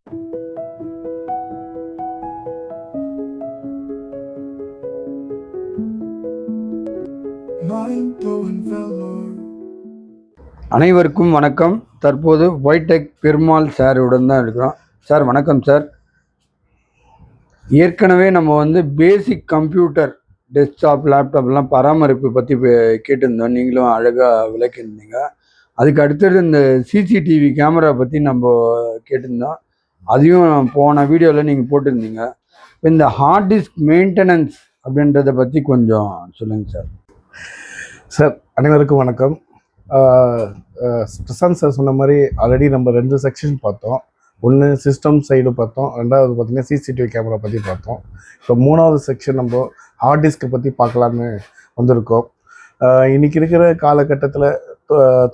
அனைவருக்கும் வணக்கம். தற்போது வைடெக் பெருமாள் சாருடன் தான் இருக்கிறோம். சார் வணக்கம் சார். ஏற்கனவே நம்ம பேசிக் கம்ப்யூட்டர் டெஸ்க்டாப் லேப்டாப்லாம் பராமரிப்பு பற்றி கேட்டிருந்தோம். நீங்களும் அழகாக விளக்கியிருந்தீங்க. அதுக்கு அடுத்தது இந்த சிசிடிவி கேமரா பற்றி நம்ம கேட்டிருந்தோம். அதையும் போன வீடியோவில் நீங்கள் போட்டிருந்தீங்க. இந்த ஹார்ட் டிஸ்க் மெயின்டெனன்ஸ் அப்படின்றத பற்றி கொஞ்சம் சொல்லுங்கள் சார். சார் அனைவருக்கும் வணக்கம். பிரசாந்த் சார் சொன்ன மாதிரி ஆல்ரெடி நம்ம 2 செக்ஷன் பார்த்தோம். ஒன்று சிஸ்டம் சைடு பார்த்தோம், ரெண்டாவது பார்த்திங்கன்னா சிசிடிவி கேமரா பற்றி பார்த்தோம். இப்போ 3வது செக்ஷன் நம்ம ஹார்ட் டிஸ்கை பற்றி பார்க்கலான்னு வந்திருக்கோம். இன்றைக்கி இருக்கிற காலகட்டத்தில்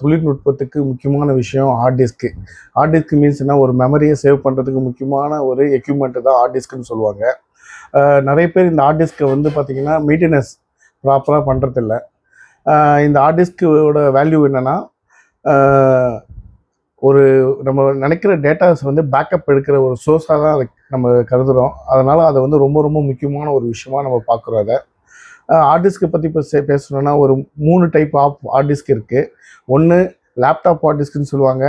தொழில்நுட்பத்துக்கு முக்கியமான விஷயம் hard disk. Hard disk means என்ன, ஒரு மெமரியை சேவ் பண்ணுறதுக்கு முக்கியமான ஒரு எக்யூப்மெண்ட்டு தான் ஹார்ட் டிஸ்க்குன்னு சொல்லுவாங்க. நிறைய பேர் இந்த ஹார்ட் டிஸ்க்கை பார்த்திங்கன்னா மெயின்டெனன்ஸ் ப்ராப்பராக பண்ணுறதில்ல. இந்த ஹார்ட் டிஸ்கோட வேல்யூ என்னென்னா, ஒரு நம்ம நினைக்கிற டேட்டாஸ் பேக்கப் எடுக்கிற ஒரு சோர்ஸாக தான் அதை நம்ம கருதுகிறோம். அதனால் அதை ரொம்ப ரொம்ப முக்கியமான ஒரு விஷயமாக நம்ம பார்க்குறோம். அதை ஹார்ட் டிஸ்கை பற்றி இப்போ பேசணுன்னா ஒரு 3 டைப் ஆஃப் ஹார்ட் டிஸ்க் இருக்குது. ஒன்று லேப்டாப் ஹார்ட் டிஸ்க்குன்னு சொல்லுவாங்க,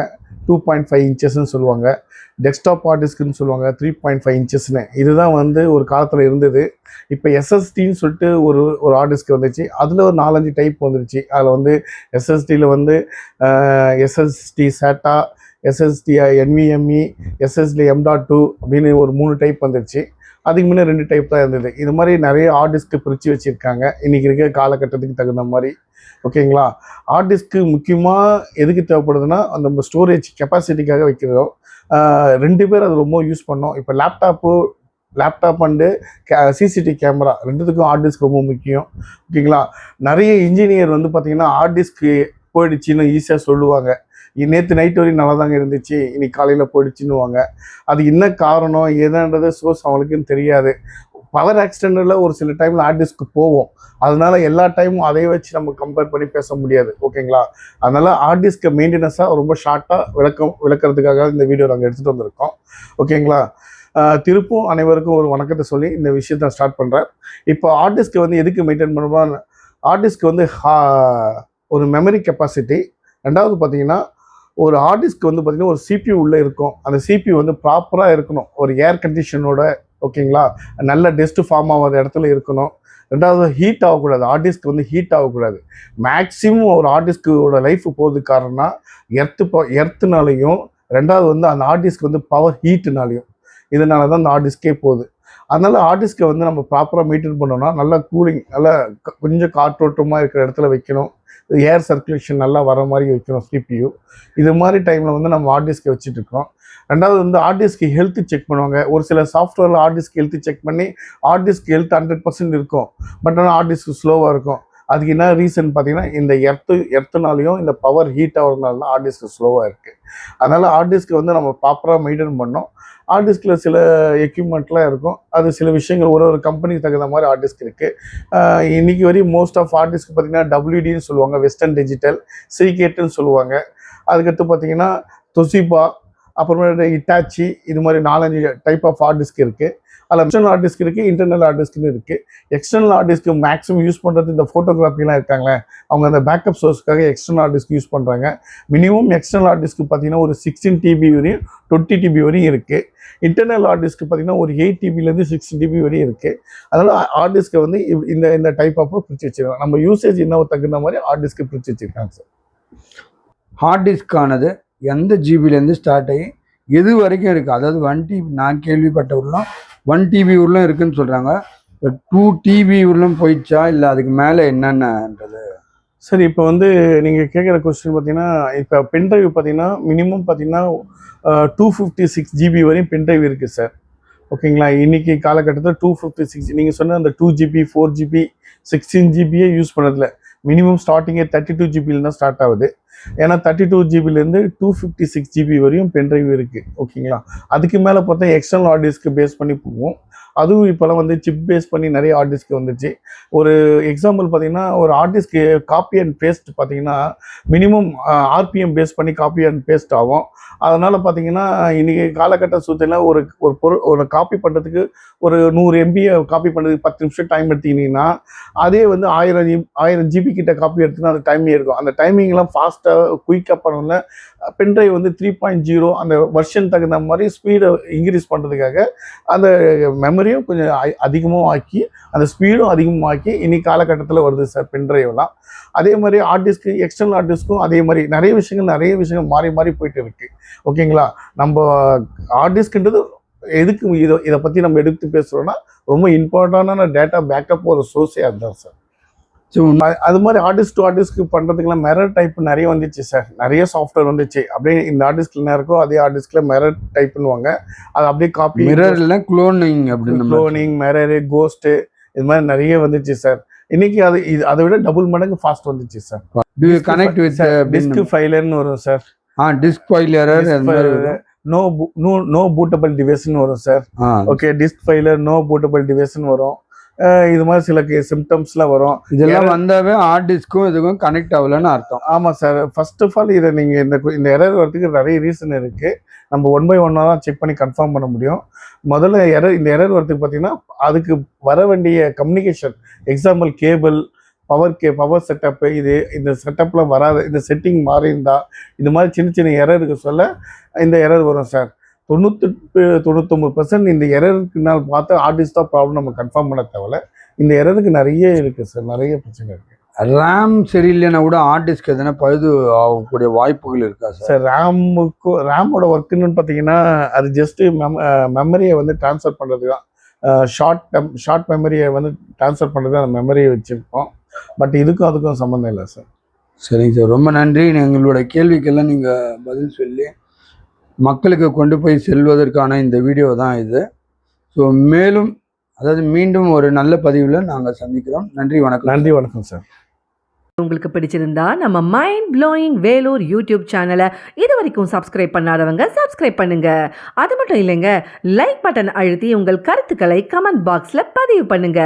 2.5 இன்ச்சஸ்ன்னு சொல்லுவாங்க. டெஸ்க்டாப் ஹார்ட் டிஸ்க்குன்னு சொல்லுவாங்க, 3.5 இன்ச்சஸ்ன்னு. இதுதான் ஒரு காலத்தில் இருந்தது. இப்போ எஸ்எஸ்டின்னு சொல்லிட்டு ஒரு ஹார்ட் டிஸ்க் வந்துச்சு. அதில் ஒரு 4-5 டைப் வந்துருச்சு. அதில் எஸ்எஸ்டியில் SSD SATA, SSD NVMe, SSD M.2 அப்படின்னு ஒரு 3 டைப் வந்துருச்சு. அதுக்கு முன்னே 2 டைப் தான் இருந்தது. இது மாதிரி நிறைய ஹார்ட் டிஸ்க்கு பிரித்து வச்சுருக்காங்க இன்றைக்கி இருக்கிற காலகட்டத்துக்கு தகுந்த மாதிரி. ஓகேங்களா? ஹார்ட் டிஸ்க்கு முக்கியமாக எதுக்கு தேவைப்படுதுன்னா, அந்த ஸ்டோரேஜ் கெப்பாசிட்டிக்காக வைக்கிறோம். 2 பேர் அது ரொம்ப யூஸ் பண்ணோம். இப்போ லேப்டாப் அண்டு சிசிடிவி கேமரா 2த்துக்கும் ஹார்ட் டிஸ்க் ரொம்ப முக்கியம். ஓகேங்களா? நிறைய இன்ஜினியர் பார்த்திங்கன்னா ஹார்ட் டிஸ்க்கு போயிடுச்சின்னு ஈஸியாக சொல்லுவாங்க. நேற்று நைட் வரையும் நல்லா தாங்க இருந்துச்சு, இன்னைக்கு காலையில் போயிடுச்சுன்னுவாங்க. அது என்ன காரணம் ஏதான்றது சோர்ஸ் அவங்களுக்குன்னு தெரியாது. பவர் ஆக்சிடென்ட்டில் ஒரு சில டைமில் ஹார்ட் டிஸ்க்கு போவோம். அதனால எல்லா டைமும் அதை வச்சு நம்ம கம்பேர் பண்ணி பேச முடியாது. ஓகேங்களா? அதனால் ஹார்ட் டிஸ்க்கை மெயின்டெனன்ஸாக ரொம்ப ஷார்ட்டாக விளக்கிறதுக்காக இந்த வீடியோ நாங்கள் எடுத்துகிட்டு வந்திருக்கோம். ஓகேங்களா? திருப்பும் அனைவருக்கும் ஒரு வணக்கத்தை சொல்லி இந்த விஷயத்தை ஸ்டார்ட் பண்ணுறேன். இப்போ ஹார்ட் டிஸ்க்கை எதுக்கு மெயின்டைன் பண்ணுவோம்? ஹார்ட் டிஸ்க் ஒரு மெமரி கெப்பாசிட்டி. ரெண்டாவது பார்த்தீங்கன்னா, ஒரு ஹார்ட் டிஸ்க் பார்த்திங்கன்னா ஒரு CPU உள்ளே இருக்கும். அந்த CPU ப்ராப்பராக இருக்கணும், ஒரு ஏர் கண்டிஷனோட. ஓகேங்களா? நல்ல டெஸ்ட் ஃபார்ம் ஆகாத இடத்துல இருக்கணும். ரெண்டாவது ஹீட் ஆகக்கூடாது. ஹார்ட் டிஸ்க் ஹீட் ஆகக்கூடாது. மேக்ஸிமம் ஒரு ஹார்ட் டிஸ்கோட லைஃப் போகிறதுக்கு காரணம்னா எர்த்துனாலையும், ரெண்டாவது அந்த ஹார்ட் டிஸ்க் பவர் ஹீட்டுனாலையும். இதனால தான் அந்த ஹார்ட் டிஸ்கே போகுது. அதனால் ஹார்ட் டிஸ்க்கை நம்ம ப்ராப்பராக மெயின்டைன் பண்ணோம்னா, நல்லா கூலிங், நல்லா கொஞ்சம் காற்றோட்டமாக இருக்கிற இடத்துல வைக்கணும். ஏர் சர்க்குலேஷன் நல்லா வர மாதிரி வைக்கணும் CPU. இது மாதிரி டைமில் நம்ம ஹார்ட் டிஸ்க்கை வச்சுட்ருக்கோம். ரெண்டாவது ஹார்ட் டிஸ்க்கு ஹெல்த்து செக் பண்ணுவாங்க. ஒரு சில சாஃப்ட்வேரில் ஹார்ட் டிஸ்க் ஹெல்த்து செக் பண்ணி ஹார்ட் டிஸ்க் ஹெல்த் 100% இருக்கும். பட் ஆனால் ஹார்ட் டிஸ்க் ஸ்லோவாக இருக்கும். அதுக்கு என்ன ரீசன் பார்த்தீங்கன்னா, இந்த எர்த்துனாலையும் இந்த பவர் ஹீட் ஆகிறதுனால தான் ஹார்ட் டிஸ்க் ஸ்லோவாக இருக்குது. அதனால் ஹார்ட் டிஸ்க்கு நம்ம ப்ராப்பராக மெயின்டைன் பண்ணோம். ஹார்ட் டிஸ்கில் சில எக்யூப்மெண்ட்லாம் இருக்கும். அது சில விஷயங்கள் ஒரு கம்பெனிக்கு தகுந்த மாதிரி ஹார்ட் டிஸ்க் இருக்குது. இன்றைக்கி வரையும் மோஸ்ட் ஆஃப் ஹார்ட் டிஸ்க் பார்த்திங்கன்னா WDன்னு சொல்லுவாங்க, வெஸ்டர்ன் டிஜிட்டல், சீகேட்டுன்னு சொல்லுவாங்க. அதுக்கடுத்து பார்த்திங்கன்னா தொசிபா, அப்புறமேட்டு இட்டாச்சி, இது மாதிரி 4-5 டைப் ஆஃப் ஹார்ட் டிஸ்க் இருக்குது. அதில் எக்ஸ்டர்னல் ஹார்ட் டிஸ்க் இருக்குது, இன்டர்னல் ஹார்ட் டிஸ்க்னு இருக்குது. எக்ஸ்டர்னல் ஹார்ட் டிஸ்க்கு மேக்ஸிமம் யூஸ் பண்ணுறது இந்த ஃபோட்டோகிராஃபிலாம் இருக்காங்களே, அவங்க அந்த பேக்கப் சோர்ஸ்க்காக எக்ஸ்டர்னல் ஹார்ட் டிஸ்க் யூஸ் பண்ணுறாங்க. மினிமம் எக்ஸ்டர்னல் ஹார்ட் டிஸ்க்கு பார்த்திங்கன்னா ஒரு 16 TB வரையும் 20 TB வரையும் இருக்குது. இன்டர்னல் ஹார்ட் டிஸ்க்கு பார்த்திங்கன்னா ஒரு 8 TBலேருந்து 16 TB வரையும் இருக்குது. அதனால் ஹார்ட் டிஸ்க்கை இந்த டைப் ஆஃப் பிரித்து வச்சுருக்காங்க. நம்ம யூசேஜ் என்ன தகுந்த மாதிரி ஹார்ட் டிஸ்க்கு பிரித்து வச்சுருக்காங்க சார். ஹார்ட் டிஸ்க்கானது எந்த ஜிபிலேருந்து ஸ்டார்ட் ஆகி எது வரைக்கும் இருக்குது? அதாவது 1 TB, நான் கேள்விப்பட்ட ஊர்லாம் 1 TB ஊர்லாம் இருக்குதுன்னு சொல்கிறாங்க. இப்போ 2 TB ஊர்லாம் போயிடுச்சா, இல்லை அதுக்கு மேலே என்னென்னன்றது? சரி, இப்போ நீங்கள் கேட்குற கொஸ்டின் பார்த்தீங்கன்னா, இப்போ பென்ட்ரைவ் பார்த்தீங்கன்னா மினிமம் பார்த்தீங்கன்னா 256 GB வரையும் பென்ட்ரைவ் இருக்குது சார். ஓகேங்களா? இன்றைக்கி காலகட்டத்தில் 256, நீங்கள் சொன்ன அந்த 2 GB, 4 GB, 16 GB யூஸ் பண்ணதில்ல. மினிமம் ஸ்டார்டிங்கே 32 GB தான் ஸ்டார்ட் ஆகுது. ஏன்னா 32 GB to 256 GB வரையும் பென்ட்ரைவ் இருக்குது. ஓகேங்களா? அதுக்கு மேலே பார்த்தா எக்ஸ்டர்னல் ஹார்ட் டிஸ்க்கு பேஸ் பண்ணி போகும். அதுவும் இப்போலாம் வந்து சிப் பேஸ் பண்ணி நிறைய ஹார்ட் டிஸ்க் வந்துச்சு. ஒரு எக்ஸாம்பிள் பார்த்தீங்கன்னா, ஒரு hard disk copy and paste பார்த்தீங்கன்னா, மினிமம் ஆர்பிஎம் பேஸ் பண்ணி காப்பி அண்ட் பேஸ்ட் ஆகும். அதனால் பார்த்தீங்கன்னா, இன்றைக்கி காலகட்ட சூழ்நிலையில் ஒரு காப்பி பண்ணுறதுக்கு ஒரு 100 எம்பியை காப்பி பண்ணுறதுக்கு 10 நிமிஷம் டைம் எடுத்தீங்கன்னா, அதே வந்து 1000 ஜிபி கிட்ட காப்பி எடுத்துன்னா அந்த டைமிங் இருக்கும். அந்த டைமிங்லாம் ஃபாஸ்ட்டாக குயிக்காக பண்ணல. பென்ட்ரைவ் வந்து 3.0 அந்த வெர்ஷன் தகுந்த மாதிரி ஸ்பீடை இன்க்ரீஸ் பண்ணுறதுக்காக அந்த மெமரியும் கொஞ்சம் அதிகமாக ஆக்கி அந்த ஸ்பீடும் அதிகமாக ஆக்கி இன்னைக்கு காலகட்டத்தில் வருது சார் பென்ட்ரைவ்லாம். அதே மாதிரி ஹார்ட் டிஸ்க்கு எக்ஸ்டர்னல் ஹார்ட் டிஸ்க்கும் அதே மாதிரி நிறைய விஷயங்கள் மாறி மாறி போயிட்டு இருக்கு. ஓகேங்களா? நம்ம ஹார்ட் டிஸ்க்ன்றது எதுக்கு இதை பற்றி நம்ம எடுத்து பேசுகிறோன்னா, ரொம்ப இம்பார்ட்டண்டான டேட்டா பேக்கப் ஒரு சோர்ஸே அதுதான் சார். ஸோ அது மாதிரி ஆர்டிஸ்ட் டு ஆர்டிஸ்ட்க்கு பண்ணுறதுக்குலாம் மிரர் டைப் நிறைய வந்துச்சு சார். நிறைய சாஃப்ட்வேர் வந்துச்சு. அப்படியே இந்த ஆர்டிஸ்ட்ல என்ன இருக்கோ அதே ஆர்டிஸ்ட்ல மிரர் டைப்னுவாங்க. அது அப்படியே காப்பி மிரர்ல குளோனிங் அப்படின்னு குளோனிங், மிரரு, கோஸ்ட்டு இது மாதிரி நிறைய வந்துச்சு சார். இன்னைக்கு அதை விட டபுள் மடங்கு ஃபாஸ்ட் வந்துச்சு சார். கனெக்ட் வித் டிஸ்க் ஃபைலர்னு வரும் sir. Disk fail error no bootable டிவைஸ்னு வரும் sir. Okay, disk failure no bootable டிவைஸ்னு வரும். இது மாதிரி சில சிம்டம்ஸ்லாம் வரும். இதெல்லாம் வந்தாவே ஹார்ட் டிஸ்க்கும் இதுக்கும் கனெக்ட் ஆகலன்னு அர்த்தம். ஆமாம் சார். ஃபர்ஸ்ட் ஆஃப் ஆல் இதை நீங்கள் இந்த எரர் வரதுக்கு நிறைய ரீசன் இருக்குது. நம்ம 1 by 1 தான் செக் பண்ணி கன்ஃபார்ம் பண்ண முடியும். முதல்ல இந்த எரர் வரதுக்கு பார்த்தீங்கன்னா, அதுக்கு வர வேண்டிய communication, example cable, power setup, இந்த செட்டப்பில் வராத இந்த செட்டிங் மாறி இருந்தால் இந்த மாதிரி சின்ன எரருக்கு சொல்ல இந்த எரர் வரும் சார். 99% இந்த எரருக்குனால் பார்த்தா ஆர்டிஸ்ட் தான் ப்ராப்ளம் நம்ம கன்ஃபார்ம் பண்ண தேவையில்ல. இந்த எரருக்கு நிறைய இருக்குது சார், நிறைய பிரச்சனை இருக்குது. ரேம் சரியில்லைன்னா கூட ஹார்ட் டிஸ்க் எதனா பழுது ஆகக்கூடிய வாய்ப்புகள் இருக்கா சார்? சார் ரேமோட ஒர்க்குன்னு பார்த்தீங்கன்னா, அது ஜஸ்ட்டு மெமரியை வந்து ட்ரான்ஸ்ஃபர் பண்ணுறது தான். ஷார்ட் மெமரியை வந்து ட்ரான்ஸ்ஃபர் பண்ணுறது அந்த மெமரியை வச்சுருக்கோம். பட் அதுக்கும் சம்மந்தம் இல்லை சார். சரிங்க சார், ரொம்ப நன்றி. எங்களோட கேள்விக்கெல்லாம் நீங்கள் பதில் சொல்லி மக்களுக்கு கொண்டு போய் செல்வதற்கான இந்த வீடியோ தான் இது. ஸோ மீண்டும் ஒரு நல்ல பதிவில் நாங்கள் சந்திக்கிறோம். நன்றி வணக்கம் சார். உங்களுக்கு பிடிச்சிருந்தா நம்ம மைண்ட் ப்ளோயிங் வேலூர் யூடியூப் சேனலை இது வரைக்கும் சப்ஸ்கிரைப் பண்ணாதவங்க சப்ஸ்கிரைப் பண்ணுங்க. அது மட்டும் இல்லைங்க, லைக் பட்டன் அழுத்தி உங்கள் கருத்துக்களை கமெண்ட் பாக்ஸில் பதிவு பண்ணுங்க.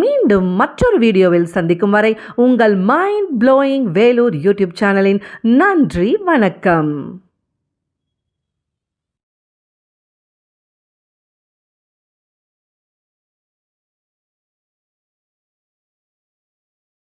மீண்டும் மற்றொரு வீடியோவில் சந்திக்கும் வரை உங்கள் மைண்ட் ப்ளோயிங் வேலூர் யூடியூப் சேனலின் நன்றி, வணக்கம்.